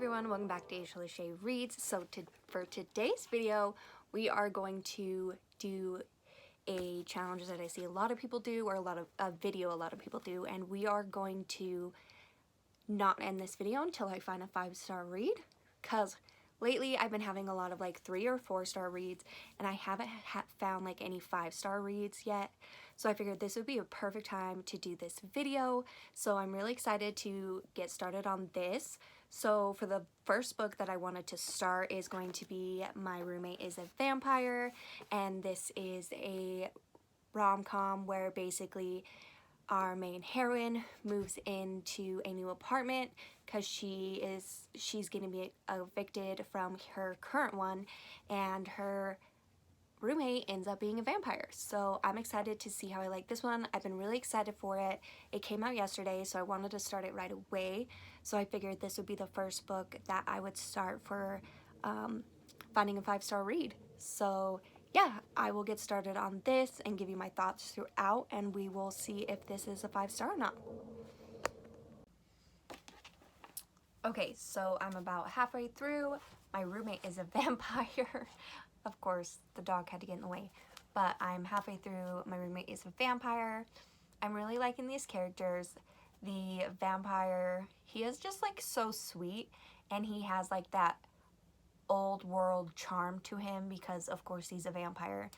everyone, welcome back to Ashley Shay Reads. So for today's video, we are going to do a challenge that I see a lot of people do, or a video a lot of people do, and we are going to not end this video until I find a 5-star read, because lately I've been having a lot of like 3 or 4-star reads, and I haven't found like any 5-star reads yet. So I figured this would be a perfect time to do this video. So I'm really excited to get started on this. So for the first book that I wanted to start is going to be My Roommate is a Vampire, and this is a rom-com where basically our main heroine moves into a new apartment because she's going to be evicted from her current one, and her roommate ends up being a vampire. So I'm excited to see how I like this one. I've been really excited for it. It came out yesterday, so I wanted to start it right away. So I figured this would be the first book that I would start for finding a 5-star read. So yeah, I will get started on this and give you my thoughts throughout, and we will see if this is a 5-star or not. Okay, so I'm about halfway through. My Roommate is a Vampire. Of course, the dog had to get in the way, but I'm halfway through My Roommate is a Vampire. I'm really liking these characters. The vampire, he is just like so sweet, and he has like that old world charm to him because of course he's a vampire.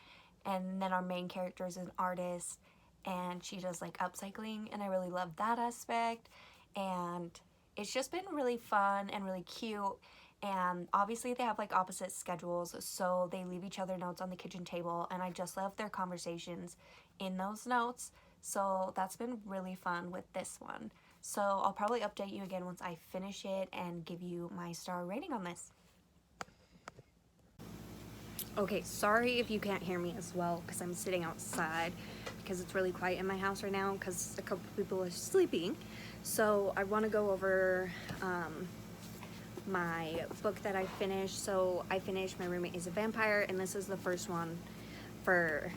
And then our main character is an artist, and she does like upcycling, and I really love that aspect. And it's just been really fun and really cute. And obviously they have like opposite schedules, so they leave each other notes on the kitchen table, and I just love their conversations in those notes. So that's been really fun with this one. So I'll probably update you again once I finish it and give you my star rating on this. Okay, sorry if you can't hear me as well, because I'm sitting outside because it's really quiet in my house right now because a couple people are sleeping. So I want to go over my book that I finished. So I finished My Roommate is a Vampire, and this is the first one for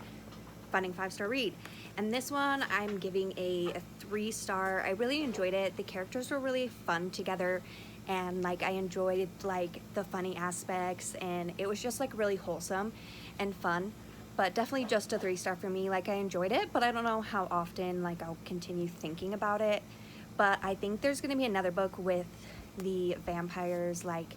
finding 5-star read. And this one I'm giving a 3-star. I really enjoyed it. The characters were really fun together, and like I enjoyed like the funny aspects, and it was just like really wholesome and fun. But definitely just a 3-star for me. Like I enjoyed it, but I don't know how often like I'll continue thinking about it. But I think there's gonna be another book with the vampire's like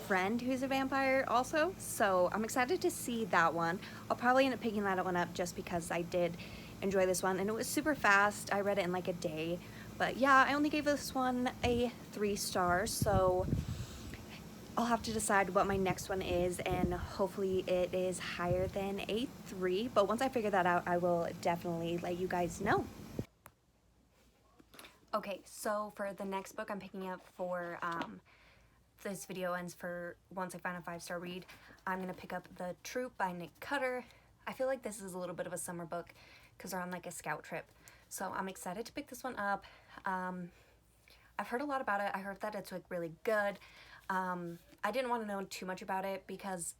friend who's a vampire also, so I'm excited to see that one. I'll probably end up picking that one up just because I did enjoy this one, and it was super fast. I read it in like a day. But yeah, I only gave this one a 3-star, so I'll have to decide what my next one is, and hopefully it is higher than a 3. But once I figure that out, I will definitely let you guys know. Okay, so for the next book I'm picking up for this video ends for once I find a 5-star read, I'm going to pick up The Troop by Nick Cutter. I feel like this is a little bit of a summer book because they're on like a scout trip. So I'm excited to pick this one up. I've heard a lot about it. I heard that it's like really good. I didn't want to know too much about it because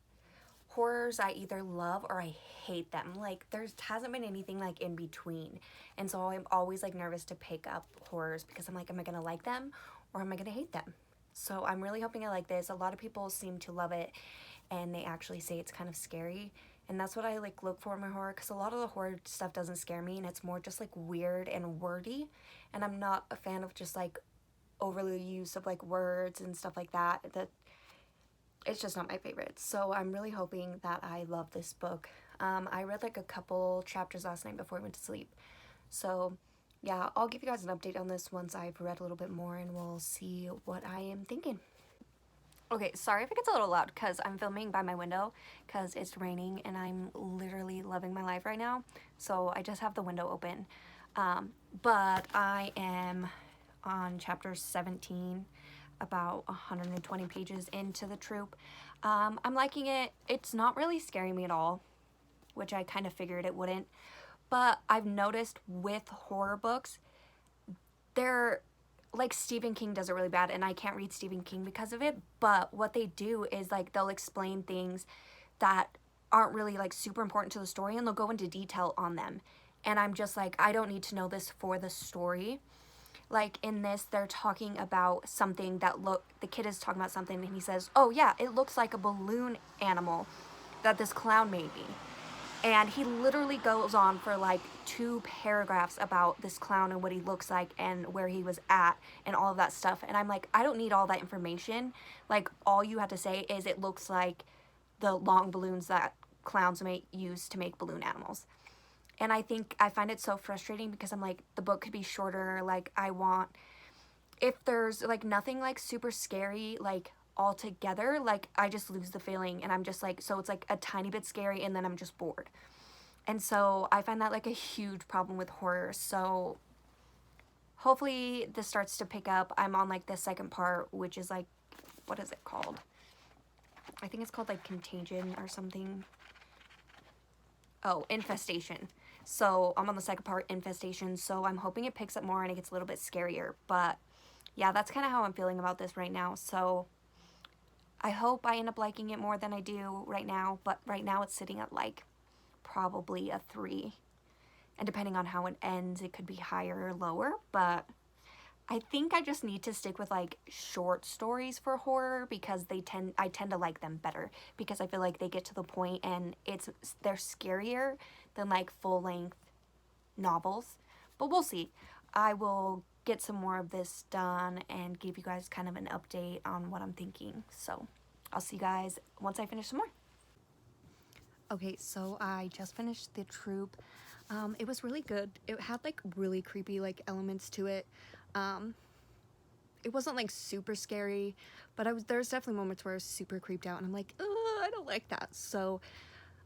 horrors I either love or I hate them. Like there hasn't been anything like in between, and so I'm always like nervous to pick up horrors because I'm like, am I gonna like them or am I gonna hate them? So I'm really hoping I like this. A lot of people seem to love it, and they actually say it's kind of scary, and that's what I like look for in my horror, because a lot of the horror stuff doesn't scare me, and it's more just like weird and wordy, and I'm not a fan of just like overly use of like words and stuff like that. It's just not my favorite. So I'm really hoping that I love this book. I read like a couple chapters last night before I went to sleep. So yeah, I'll give you guys an update on this once I've read a little bit more, and we'll see what I am thinking. Okay, sorry if it gets a little loud because I'm filming by my window because it's raining and I'm literally loving my life right now. So I just have the window open. But I am on chapter 17, about 120 pages into The Troop. I'm liking it. It's not really scaring me at all, which I kind of figured it wouldn't. But I've noticed with horror books, they're like, Stephen King does it really bad, and I can't read Stephen King because of it. But what they do is like they'll explain things that aren't really like super important to the story, and they'll go into detail on them. And I'm just like, I don't need to know this for the story. Like in this, they're talking about something that the kid is talking about something and he says, oh yeah, it looks like a balloon animal that this clown made me. And he literally goes on for like 2 paragraphs about this clown and what he looks like and where he was at and all of that stuff. And I'm like, I don't need all that information. Like, all you have to say is it looks like the long balloons that clowns may use to make balloon animals. And I find it so frustrating because I'm like, the book could be shorter. Like, if there's like nothing like super scary, like all together, like I just lose the feeling and I'm just like, so it's like a tiny bit scary and then I'm just bored. And so I find that like a huge problem with horror. So hopefully this starts to pick up. I'm on like the second part, which is like, what is it called? I think it's called like Contagion or something. Oh, Infestation. So I'm on the second part, Infestation. So I'm hoping it picks up more and it gets a little bit scarier. But yeah, that's kind of how I'm feeling about this right now. So I hope I end up liking it more than I do right now, but right now it's sitting at like probably a 3. And depending on how it ends, it could be higher or lower, but I think I just need to stick with like short stories for horror because I tend to like them better because I feel like they get to the point and they're scarier than like full-length novels. But we'll see. I will get some more of this done and give you guys kind of an update on what I'm thinking. So I'll see you guys once I finish some more. Okay, so I just finished The Troop. It was really good. It had like really creepy like elements to it. It wasn't like super scary, but there's definitely moments where I was super creeped out and I'm like, oh, I don't like that. So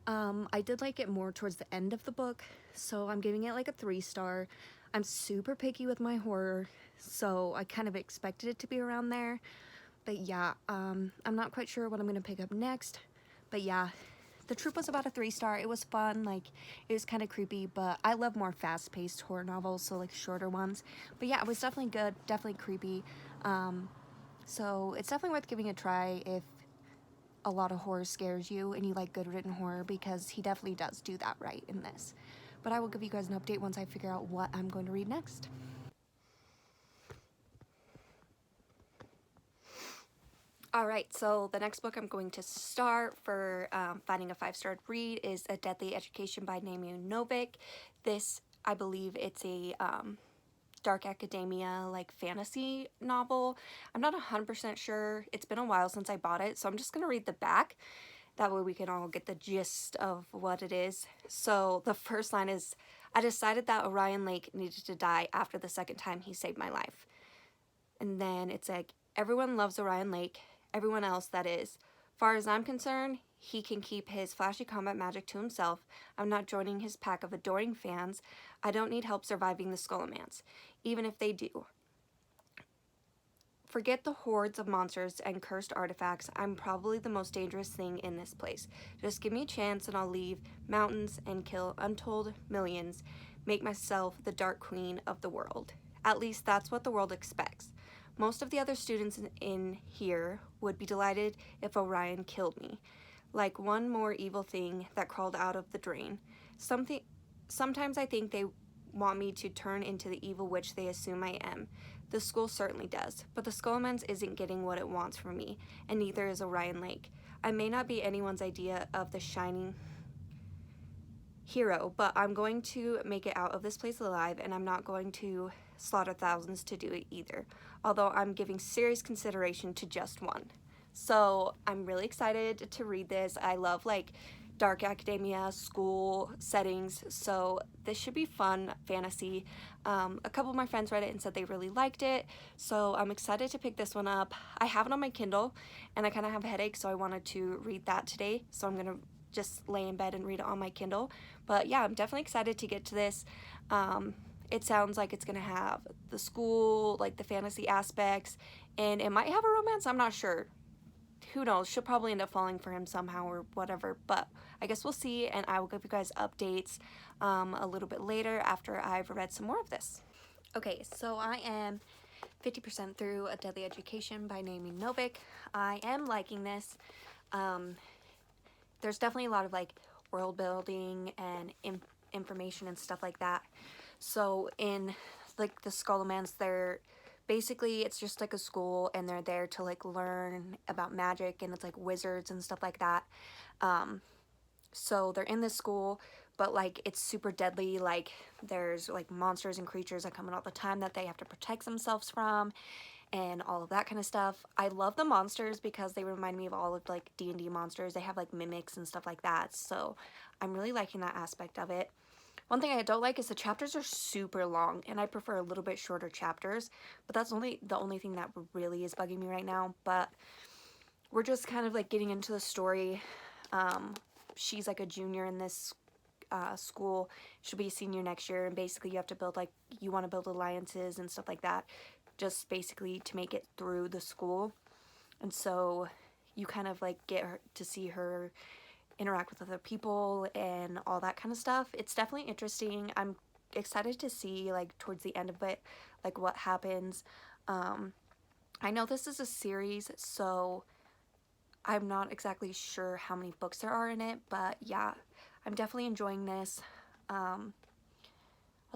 I did like it more towards the end of the book, so I'm giving it like a 3-star. I'm super picky with my horror, so I kind of expected it to be around there. But yeah, I'm not quite sure what I'm gonna pick up next. But yeah, The Troop was about a 3-star. It was fun, like it was kind of creepy, but I love more fast-paced horror novels, so like shorter ones. But yeah, it was definitely good, definitely creepy. So it's definitely worth giving a try if a lot of horror scares you and you like good written horror, because he definitely does do that right in this. But I will give you guys an update once I figure out what I'm going to read next. Alright, so the next book I'm going to start for finding a 5-star read is A Deadly Education by Naomi Novik. This, I believe it's a dark academia, like fantasy novel. I'm not 100% sure. It's been a while since I bought it, so I'm just going to read the back. That way we can all get the gist of what it is. So the first line is, I decided that Orion Lake needed to die after the second time he saved my life. And then it's like, everyone loves Orion Lake. Everyone else, that is. Far as I'm concerned, he can keep his flashy combat magic to himself. I'm not joining his pack of adoring fans. I don't need help surviving the Skullomance, even if they do. Forget the hordes of monsters and cursed artifacts. I'm probably the most dangerous thing in this place. Just give me a chance and I'll leave mountains and kill untold millions. Make myself the Dark Queen of the world. At least that's what the world expects. Most of the other students in here would be delighted if Orion killed me. Like one more evil thing that crawled out of the drain. Sometimes I think they want me to turn into the evil witch they assume I am. The school certainly does, but the Skullomance isn't getting what it wants from me, and neither is Orion Lake. I may not be anyone's idea of the shining hero, but I'm going to make it out of this place alive, and I'm not going to slaughter thousands to do it either, although I'm giving serious consideration to just one. So I'm really excited to read this. I love like dark academia, school settings, so this should be fun fantasy. A couple of my friends read it and said they really liked it, so I'm excited to pick this one up. I have it on my Kindle, and I kind of have a headache, so I wanted to read that today, so I'm gonna just lay in bed and read it on my Kindle. But yeah, I'm definitely excited to get to this. It sounds like it's gonna have the school, like the fantasy aspects, and it might have a romance, I'm not sure. Who knows, she'll probably end up falling for him somehow or whatever, but I guess we'll see, and I will give you guys updates a little bit later after I've read some more of this. Okay, so I am 50% through A Deadly Education by Naomi Novik. I am liking this. There's definitely a lot of like world building and information and stuff like that. So in like the Skullomans, they're basically, it's just like a school, and they're there to like learn about magic, and it's like wizards and stuff like that. So they're in this school, but like it's super deadly. Like there's like monsters and creatures that come in all the time that they have to protect themselves from, and all of that kind of stuff. I love the monsters because they remind me of all of like D&D monsters. They have like mimics and stuff like that, so I'm really liking that aspect of it. One thing I don't like is the chapters are super long, and I prefer a little bit shorter chapters, but that's the only thing that really is bugging me right now. But we're just kind of like getting into the story. She's like a junior in this school. She'll be a senior next year, and basically you have to build, like, you want to build alliances and stuff like that, just basically to make it through the school. And so you kind of like get her to see her interact with other people and all that kind of stuff. It's definitely interesting. I'm excited to see like towards the end of it, like what happens. I know this is a series, so I'm not exactly sure how many books there are in it, but yeah, I'm definitely enjoying this. I'll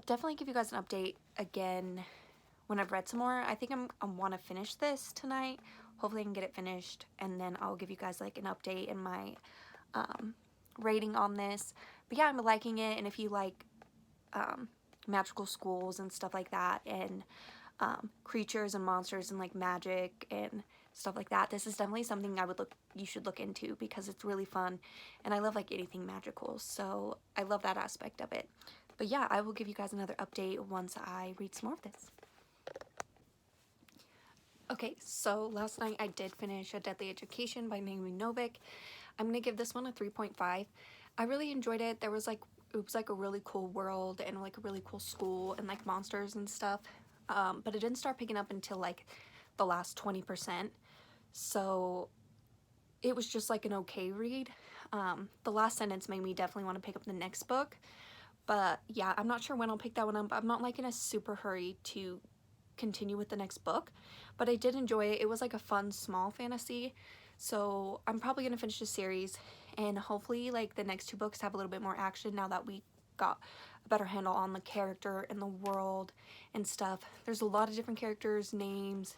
definitely give you guys an update again when I've read some more. I think I want to finish this tonight. Hopefully I can get it finished, and then I'll give you guys like an update and my rating on this. But yeah, I'm liking it, and if you like magical schools and stuff like that, and creatures and monsters and like magic and stuff like that, this is definitely something you should look into, because it's really fun, and I love like anything magical, so I love that aspect of it. But yeah, I will give you guys another update once I read some more of this. Okay, so last night I did finish A Deadly Education by Naomi Novik. I'm gonna give this one a 3.5. I really enjoyed it. It was like a really cool world, and like a really cool school, and like monsters and stuff. But it didn't start picking up until like the last 20%. So it was just like an okay read. The last sentence made me definitely want to pick up the next book. But yeah, I'm not sure when I'll pick that one up. I'm not like in a super hurry to continue with the next book, but I did enjoy it. It was like a fun small fantasy, so I'm probably gonna finish the series, and hopefully like the next two books have a little bit more action now that we got a better handle on the character and the world and stuff. There's a lot of different characters, names,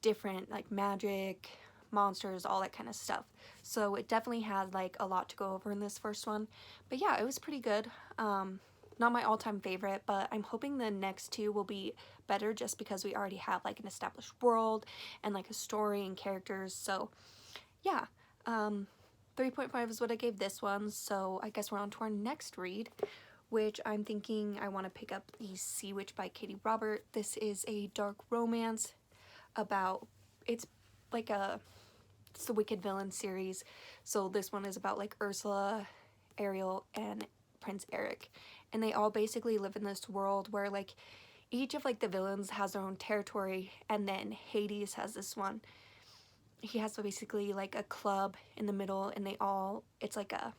different like magic, monsters, all that kind of stuff, so it definitely had like a lot to go over in this first one. But yeah, it was pretty good. Not my all-time favorite, but I'm hoping the next two will be better, just because we already have like an established world and like a story and characters. So yeah, 3.5 is what I gave this one. So I guess we're on to our next read, which I'm thinking I want to pick up The Sea Witch by Katie Robert. This is a dark romance about, it's the Wicked Villain series. So this one is about like Ursula, Ariel, and Prince Eric, and they all basically live in this world where like each of like the villains has their own territory, and then Hades has this one. He has basically like a club in the middle, and it's like a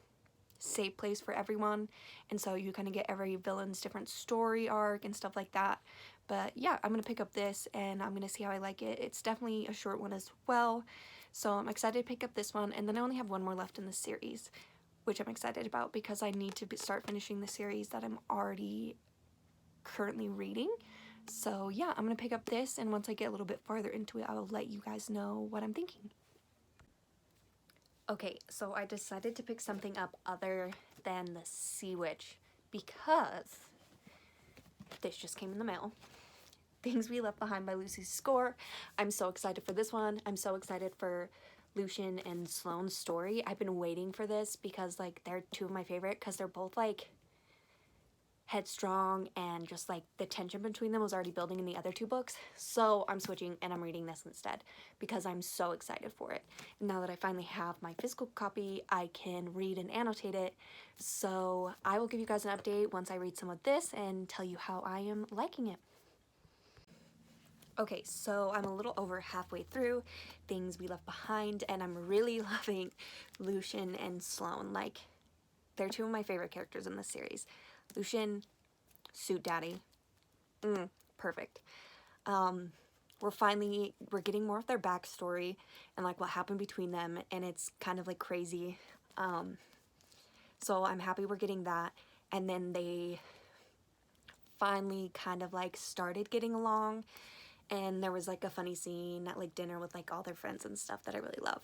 safe place for everyone, and so you kind of get every villain's different story arc and stuff like that. But yeah, I'm gonna pick up this, and I'm gonna see how I like it. It's definitely a short one as well, so I'm excited to pick up this one, and then I only have one more left in the series, which I'm excited about because I need to start finishing the series that I'm already currently reading. So yeah, I'm gonna pick up this, and once I get a little bit farther into it, I'll let you guys know what I'm thinking. Okay, so I decided to pick something up other than The Sea Witch because this just came in the mail. Things We Left Behind by Lucy Score. I'm so excited for this one. I'm so excited for Lucian and Sloane's story. I've been waiting for this because like they're two of my favorite, because they're both like headstrong, and just like the tension between them was already building in the other two books. So I'm switching, and I'm reading this instead because I'm so excited for it. And now that I finally have my physical copy, I can read and annotate it. So I will give you guys an update once I read some of this and tell you how I am liking it. Okay, so I'm a little over halfway through Things We Left Behind, and I'm really loving Lucian and Sloane. Like, they're two of my favorite characters in this series. Lucian, suit daddy, perfect. We're getting more of their backstory and like what happened between them, and it's kind of like crazy. So I'm happy we're getting that. And then they finally kind of like started getting along, and there was like a funny scene at like dinner with like all their friends and stuff that I really love.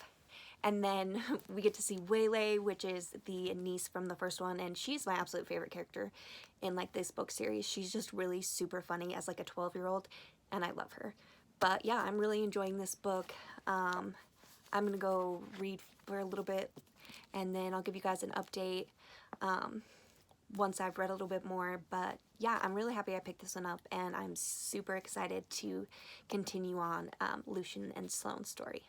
And then we get to see Waylay, which is the niece from the first one, and she's my absolute favorite character in like this book series. She's just really super funny as like a 12-year-old, and I love her. But yeah, I'm really enjoying this book. I'm gonna go read for a little bit, and then I'll give you guys an update once I've read a little bit more. But yeah, I'm really happy I picked this one up, and I'm super excited to continue on Lucian and Sloane's story.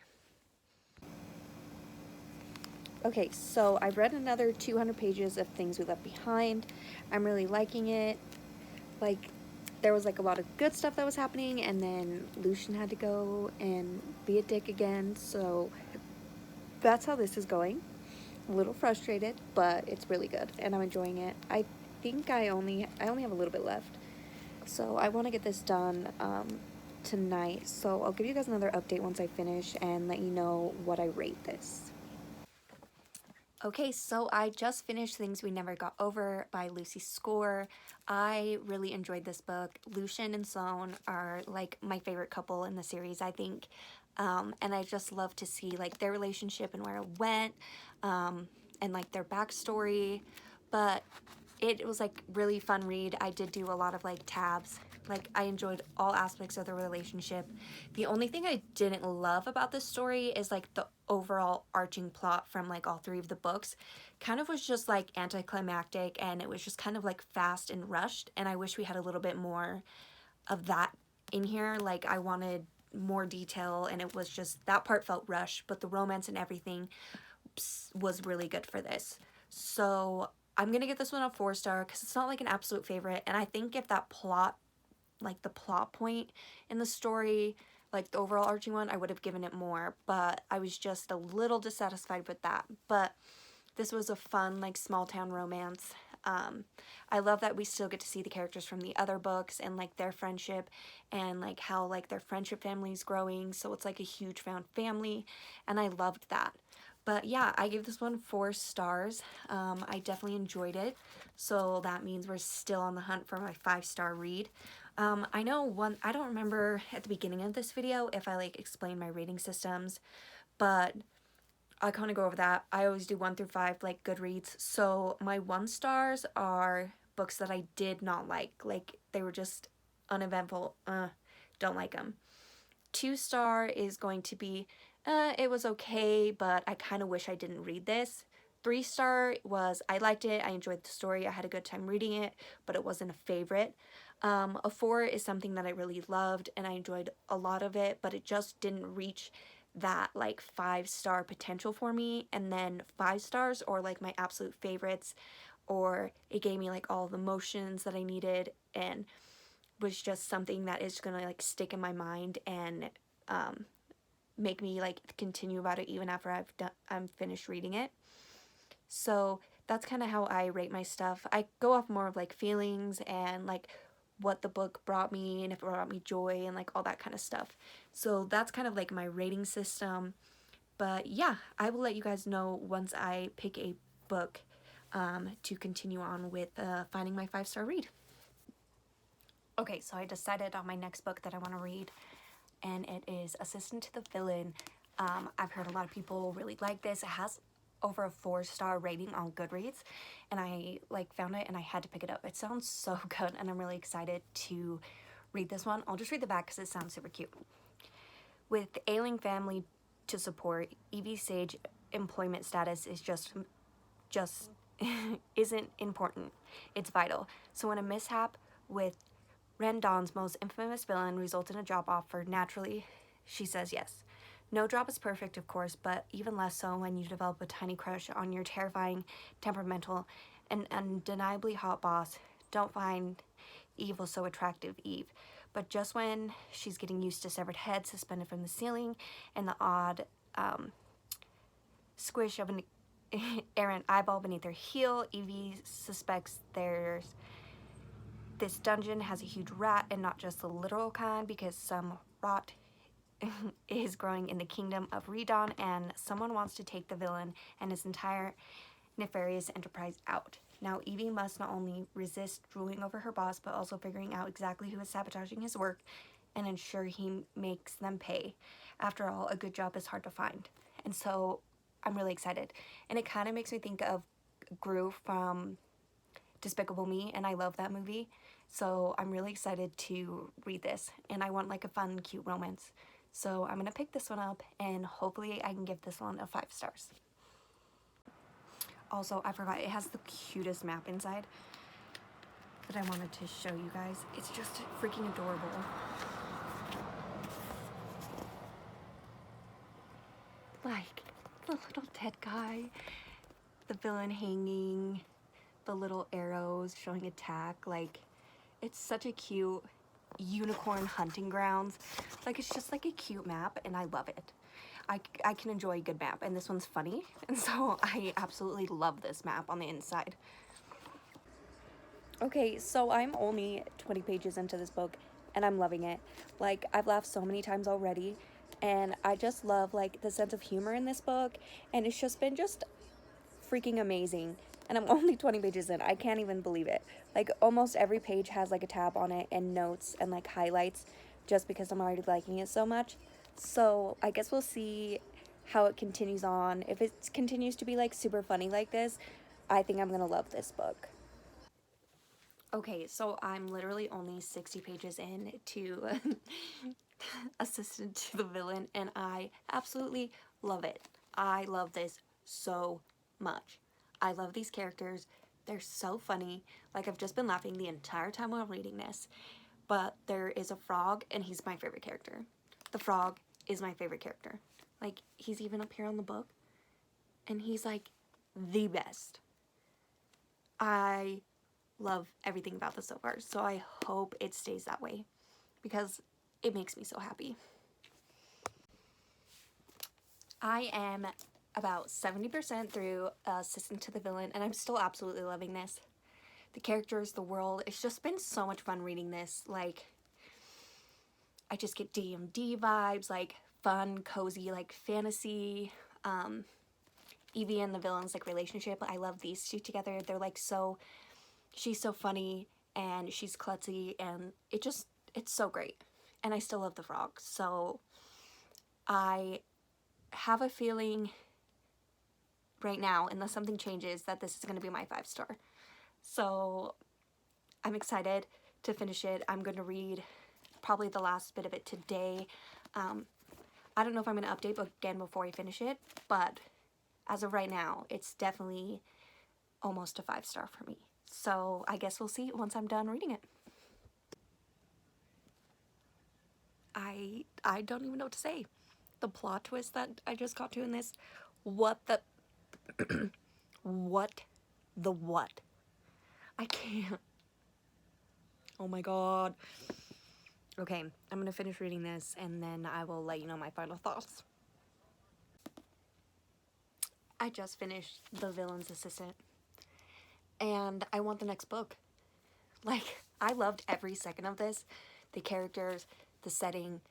Okay, so I've read another 200 pages of Things We Left Behind. I'm really liking it. Like, there was like a lot of good stuff that was happening, and then Lucian had to go and be a dick again, so that's how this is going. A little frustrated, but it's really good, and I'm enjoying it. I think I only have a little bit left, so I want to get this done tonight. So I'll give you guys another update once I finish and let you know what I rate this. Okay, so I just finished Things We Never Got Over by Lucy Score. I really enjoyed this book. Lucian and Sloane are like my favorite couple in the series, I think. And I just love to see like their relationship and where it went, and like their backstory. But it was like really fun read. I did do a lot of like tabs. Like, I enjoyed all aspects of the relationship. The only thing I didn't love about this story is like the overall arching plot from like all three of the books kind of was just like anticlimactic, and it was just kind of like fast and rushed, and I wish we had a little bit more of that in here. Like, I wanted more detail, and it was just that part felt rushed, but the romance and everything was really good for this. So I'm gonna give this one a 4-star because it's not like an absolute favorite, and I think if that plot, like the plot point in the story, like the overall arching one, I would have given it more, but I was just a little dissatisfied with that. But this was a fun like small town romance. I love that we still get to see the characters from the other books and like their friendship, and like how like their friendship family is growing, so it's like a huge found family, and I loved that. But yeah, I gave this one 4 stars. I definitely enjoyed it, so that means we're still on the hunt for my 5-star read. I know I don't remember at the beginning of this video if I like explained my rating systems, but I kind of go over that. I always do 1 through 5, like Goodreads. So my 1 stars are books that I did not like they were just uneventful. Don't like them. 2-star is going to be, it was okay, but I kind of wish I didn't read this. 3-star was, I liked it, I enjoyed the story, I had a good time reading it, but it wasn't a favorite. A 4 is something that I really loved, and I enjoyed a lot of it, but it just didn't reach that like 5-star potential for me. And then 5 stars, or like my absolute favorites, or it gave me like all the emotions that I needed, and was just something that is gonna like stick in my mind and make me like continue about it even after I'm finished reading it. So that's kind of how I rate my stuff. I go off more of like feelings and like what the book brought me, and if it brought me joy and like all that kind of stuff. So that's kind of like my rating system. But yeah, I will let you guys know once I pick a book to continue on with finding my 5-star read. Okay, so I decided on my next book that I want to read, and it is Assistant to the Villain. I've heard a lot of people really like this. It has over a 4-star rating on Goodreads, and I like found it and I had to pick it up. It sounds so good, and I'm really excited to read this one. I'll just read the back because it sounds super cute. With the ailing family to support, Evie Sage employment status is just isn't important. It's vital. So when a mishap with Rendon's most infamous villain results in a job offer, naturally, she says yes. No job is perfect, of course, but even less so when you develop a tiny crush on your terrifying, temperamental, and undeniably hot boss. Don't find Eve so attractive, Eve. But just when she's getting used to severed heads suspended from the ceiling and the odd squish of an errant eyeball beneath her heel, Evie suspects this dungeon has a huge rat, and not just the literal kind, because some rot is growing in the kingdom of Redon, and someone wants to take the villain and his entire nefarious enterprise out. Now, Evie must not only resist ruling over her boss, but also figuring out exactly who is sabotaging his work and ensure he makes them pay. After all, a good job is hard to find. And so I'm really excited. And it kind of makes me think of Gru from Despicable Me, and I love that movie. So I'm really excited to read this, and I want like a fun, cute romance. So I'm gonna pick this one up, and hopefully I can give this one a 5 stars. Also, I forgot, it has the cutest map inside that I wanted to show you guys. It's just freaking adorable. Like, the little dead guy, the villain hanging, the little arrows showing attack. Like, it's such a cute unicorn hunting grounds. Like, it's just like a cute map, and I love it. I can enjoy a good map, and this one's funny, and so I absolutely love this map on the inside. Okay, so I'm only 20 pages into this book, and I'm loving it. Like, I've laughed so many times already, and I just love, like, the sense of humor in this book, and it's just been just freaking amazing. And I'm only 20 pages in. I can't even believe it. Like, almost every page has, like, a tab on it and notes and, like, highlights just because I'm already liking it so much. So I guess we'll see how it continues on. If it continues to be, like, super funny like this, I think I'm gonna love this book. Okay, so I'm literally only 60 pages in to Assistant to the Villain, and I absolutely love it. I love this so much. I love these characters. They're so funny. Like, I've just been laughing the entire time while reading this. But there is a frog, and he's my favorite character. The frog is my favorite character. Like, he's even up here on the book, and he's, like, the best. I love everything about this so far, so I hope it stays that way because it makes me so happy. I am about 70% through Assistant to the Villain, and I'm still absolutely loving this. The characters, the world, it's just been so much fun reading this. Like, I just get D&D vibes, like fun, cozy, like fantasy. Evie and the villain's like relationship, I love these two together. They're like so, she's so funny and she's klutzy, and it's so great. And I still love the frog. So I have a feeling right now, unless something changes, that this is going to be my 5-star. So I'm excited to finish it. I'm going to read probably the last bit of it today. I don't know if I'm going to update again before I finish it, but as of right now, it's definitely almost a 5-star for me. So I guess we'll see once I'm done reading it. I don't even know what to say. The plot twist that I just got to in this, what the what? I can't. Oh my god. Okay, I'm gonna finish reading this and then I will let you know my final thoughts. I just finished The Villain's Assistant, and I want the next book. Like, I loved every second of this. The characters, the setting,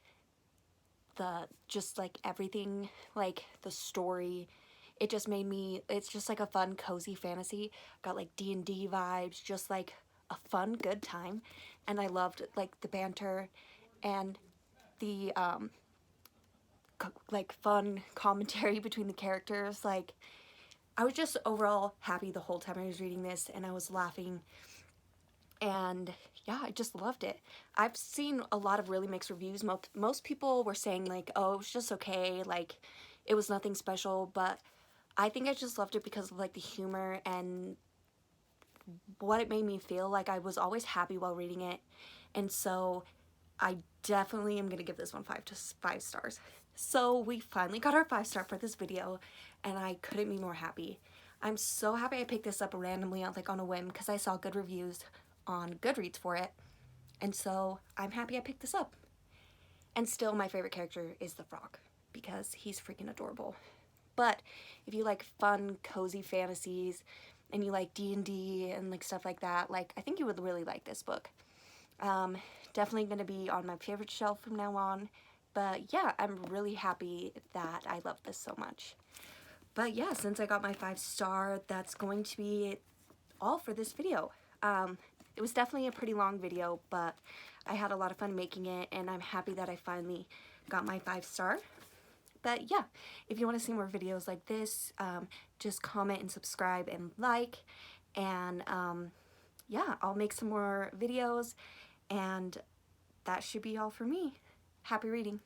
just like everything, like the story. It just made me, it's just like a fun, cozy fantasy. Got like D&D vibes, just like a fun, good time. And I loved like the banter and the like fun commentary between the characters. Like, I was just overall happy the whole time I was reading this, and I was laughing, and yeah, I just loved it. I've seen a lot of really mixed reviews. Most people were saying like, oh, it was just okay, like it was nothing special, but I think I just loved it because of like the humor and what it made me feel. Like, I was always happy while reading it, and so I definitely am gonna give this one 5 stars. So we finally got our 5-star for this video, and I couldn't be more happy. I'm so happy I picked this up randomly on a whim because I saw good reviews on Goodreads for it, and so I'm happy I picked this up. And still, my favorite character is the frog because he's freaking adorable. But if you like fun, cozy fantasies and you like D&D and like stuff like that, like, I think you would really like this book. Definitely going to be on my favorite shelf from now on. But yeah, I'm really happy that I love this so much. But yeah, since I got my 5-star, that's going to be all for this video. It was definitely a pretty long video, but I had a lot of fun making it, and I'm happy that I finally got my 5-star. But yeah, if you want to see more videos like this, just comment and subscribe and like, and yeah, I'll make some more videos, and that should be all for me. Happy reading.